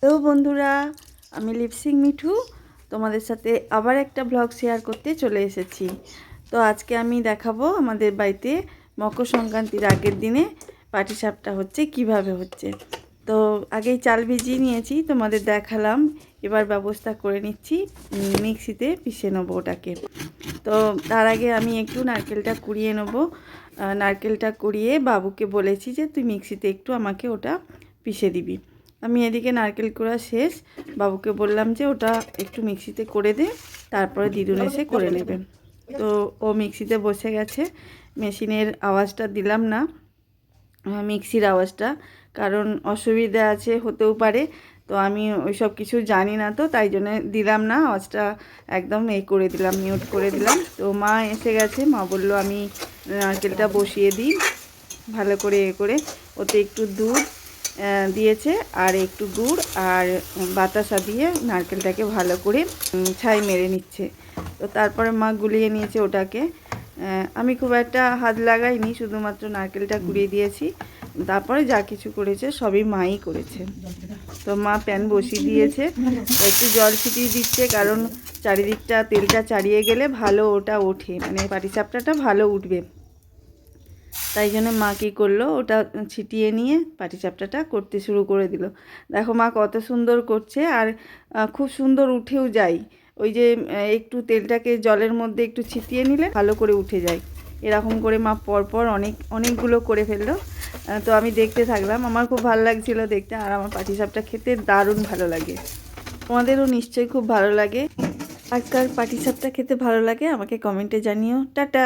Hello বন্ধুরা, আমি lip sync Mithu তোমাদের সাথে আবার একটা ব্লগ শেয়ার করতে চলে এসেছি। তো আজকে আমি দেখাবো আমাদের বাড়িতে মকর সংক্রান্তির আগের দিনে পাটিসাপটা হচ্ছে কিভাবে হচ্ছে। তো আগেই চাল ভিজিয়ে নিয়েছি, তোমাদের দেখালাম। এবার ব্যবস্থা করে নিচ্ছি, মিক্সিতে পিষে নেবো ওটাকে। তো তার আগে আমি একটু নারকেলটা কুড়িয়ে নেবো। নারকেলটা কুড়িয়ে বাবুকে বলেছি যে তুই মিক্সিতে একটু আমাকে ওটা পিষে দিবি। আমি এদিকে নারকেল কুড়া শেষ, বাবুকে বললাম যে ওটা একটু মিক্সিতে করে দে, তারপরে দিদুন এসে করে নেবে। তো ও মিক্সিতে বসে গেছে। মেশিনের আওয়াজটা দিলাম না, মিক্সির আওয়াজটা, কারণ অসুবিধা আছে, হতেও পারে। তো আমি ওই সব কিছু জানি না, তো তাই জন্য দিলাম না আওয়াজটা, একদম করে দিলাম, মিউট করে দিলাম। তো মা এসে গেছে, মা বললো আমি নারকেলটা বসিয়ে দিই ভালো করে করে। ওতে একটু দুধ দিয়েছে আর একটু গুড় আর বাতাসা দিয়ে নারকেলটাকে ভালো করে ছাই মেরে নিচ্ছে। তো তারপরে মা গুলিয়ে নিয়েছে ওটাকে। আমি খুব একটা হাত লাগাইনি, শুধুমাত্র নারকেলটা গুলিয়ে দিয়েছি। তারপরে যা কিছু করেছে সবই মাই করেছে। তো মা প্যান বসিয়ে দিয়েছে, একটু জল ছিটিয়ে দিচ্ছে, কারণ চারিদিকটা তেলটা চাড়িয়ে গেলে ভালো ওটা ওঠে, মানে পাটিসাপটাটা ভালো উঠবে। তাই জন্য মা কী করলো, ওটা ছিটিয়ে নিয়ে পাটিসাপটাটা করতে শুরু করে দিল। দেখো মা কত সুন্দর করছে, আর খুব সুন্দর উঠেও যায়। ওই যে একটু তেলটাকে জলের মধ্যে একটু ছিটিয়ে নিলে ভালো করে উঠে যায়। এরকম করে মা পরপর অনেকগুলো করে ফেললো। তো আমি দেখতে থাকলাম, আমার খুব ভালো লাগছিলো দেখতে, আর আমার পাটিসাপটা খেতে দারুণ ভালো লাগে। তোমাদেরও নিশ্চয়ই খুব ভালো লাগে। আজকাল পাটিসাপটা খেতে ভালো লাগে, আমাকে কমেন্টে জানিও। টাটা।